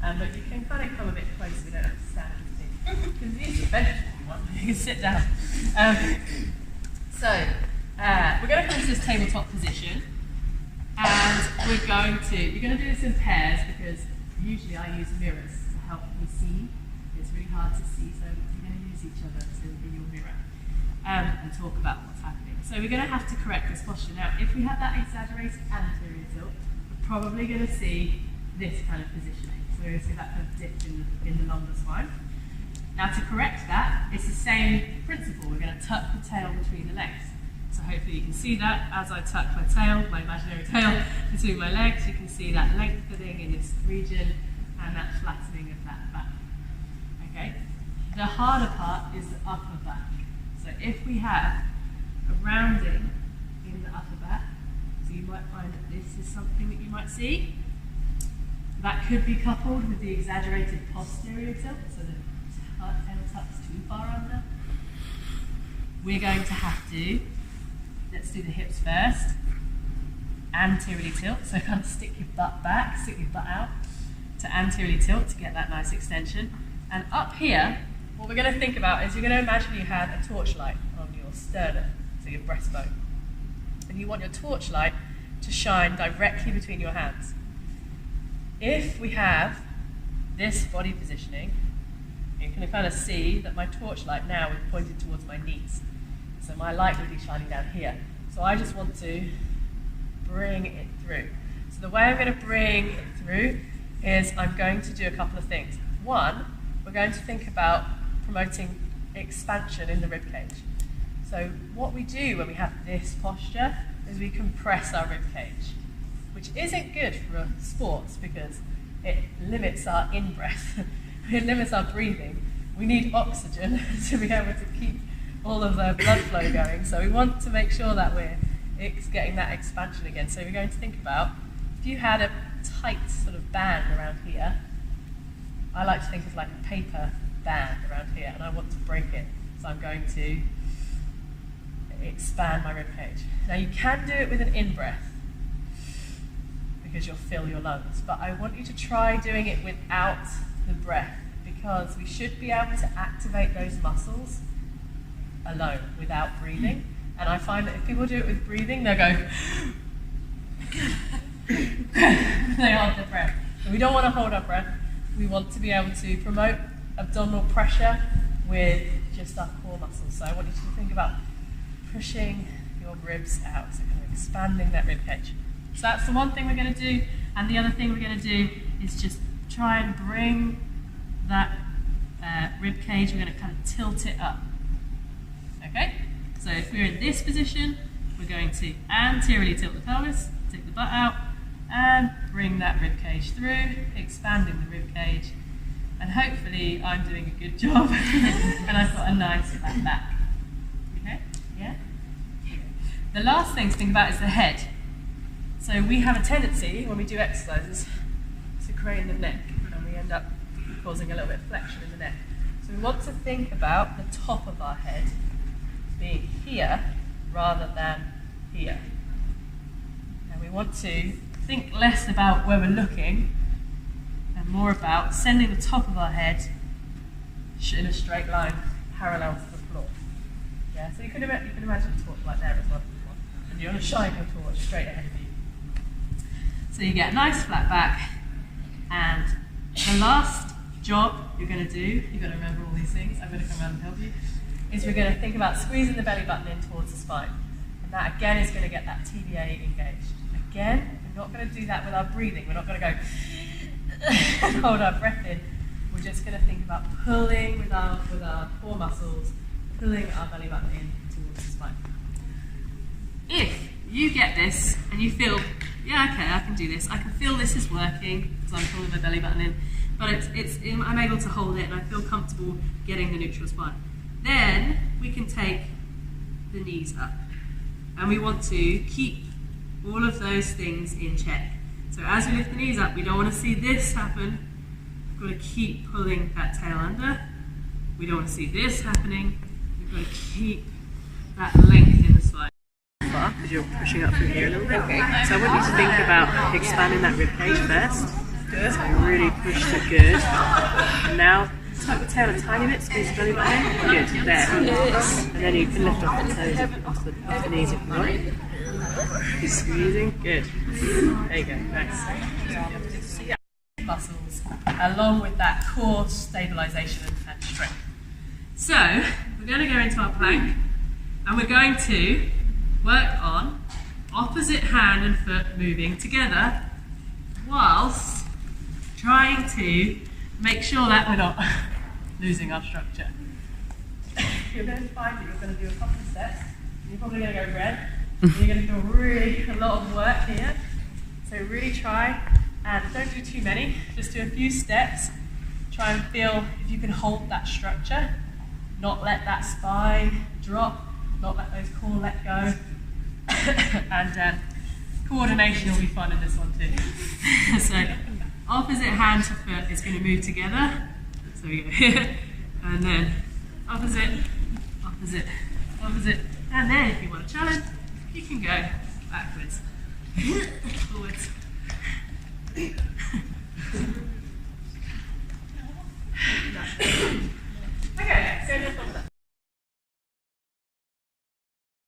But you can kind of come a bit closer, we don't have to stand and see. You can use the bench if you want, you can sit down. We're going to come to this tabletop position, and you're going to do this in pairs, because usually I use mirrors to help me see. It's really hard to see, so you're going to use each other in your mirror and talk about what's happening. So we're going to have to correct this posture. Now, if we have that exaggerated anterior tilt, we're probably going to see this kind of positioning. So we're going to see that kind of dip in the longer spine. Now, to correct that, it's the same principle. We're going to tuck the tail between the legs. So hopefully you can see that as I tuck my tail, my imaginary tail, between my legs. You can see that lengthening in this region and that flattening of that back. Okay? The harder part is the upper back. So if we have a rounding in the upper back, so you might find that this is something that you might see. That could be coupled with the exaggerated posterior tilt, so the tail tucks too far under. We're going to have to, let's do the hips first, anteriorly tilt, so kind of stick your butt back, stick your butt out, to anteriorly tilt to get that nice extension. And up here, what we're going to think about is you're going to imagine you have a torchlight on your sternum, so your breastbone. And you want your torchlight to shine directly between your hands. If we have this body positioning, you can kind of see that my torchlight now is pointed towards my knees. So my light would be shining down here. So I just want to bring it through. So the way I'm going to bring it through is I'm going to do a couple of things. One, we're going to think about promoting expansion in the rib cage. So what we do when we have this posture is we compress our rib cage, which isn't good for sports because it limits our in-breath, it limits our breathing. We need oxygen to be able to keep all of the blood flow going, so we want to make sure that we're getting that expansion again. So we're going to think about, if you had a tight sort of band around here, I like to think of like a paper band around here, and I want to break it, so I'm going to expand my rib cage. Now you can do it with an in-breath, because you'll fill your lungs, but I want you to try doing it without the breath, because we should be able to activate those muscles alone, without breathing. And I find that if people do it with breathing, they'll go they hold their breath. But we don't want to hold our breath. We want to be able to promote abdominal pressure with just our core muscles. So I want you to think about pushing your ribs out, so kind of expanding that rib cage. So that's the one thing we're going to do, and the other thing we're going to do is just try and bring that rib cage, we're going to kind of tilt it up. Okay? So if we're in this position, we're going to anteriorly tilt the pelvis, take the butt out, and bring that rib cage through, expanding the rib cage, and hopefully I'm doing a good job and I've got a nice flat back. Okay? Yeah? The last thing to think about is the head. So we have a tendency, when we do exercises, to crane the neck, and we end up causing a little bit of flexion in the neck. So we want to think about the top of our head being here rather than here. And we want to think less about where we're looking and more about sending the top of our head in a straight line parallel to the floor. Yeah, so you can imagine a torch like there as well. And you're going to shine your torch straight ahead of you. So you get a nice flat back, and the last job you're going to do, you've got to remember all these things, I'm going to come around and help you, is we're going to think about squeezing the belly button in towards the spine. And that again is going to get that TBA engaged. Again, we're not going to do that with our breathing. We're not going to go and hold our breath in. We're just going to think about pulling with our core muscles, pulling our belly button in towards the spine. If you get this and you feel, yeah, okay, I can do this. I can feel this is working because I'm pulling my belly button in, but I'm able to hold it and I feel comfortable getting the neutral spine. Then we can take the knees up, and we want to keep all of those things in check. So as we lift the knees up, we don't want to see this happen. We've got to keep pulling that tail under. We don't want to see this happening. We've got to keep that length in the spine. Because you're pushing up from here a little bit. Okay. So I want you to think about expanding that rib cage first. Good, so really push the good. And now tuck the tail a tiny bit, squeeze the belly button. Good, there. And then you can lift off the toes off the knees if you want. Keep squeezing, good. There you go, nice. Muscles, along with that core stabilisation and strength. So, we're going to go into our plank, and we're going to work on opposite hand and foot moving together, whilst trying to make sure that we're not losing our structure. You're going to find that you're going to do a couple of steps. You're probably going to go red. You're going to feel really a lot of work here. So really try, and don't do too many. Just do a few steps. Try and feel if you can hold that structure. Not let that spine drop. Not let those core let go. And coordination will be fun in this one too. So opposite hand to foot is going to move together. So we go here, and then opposite, opposite, opposite, and then if you want a challenge, you can go backwards, forwards.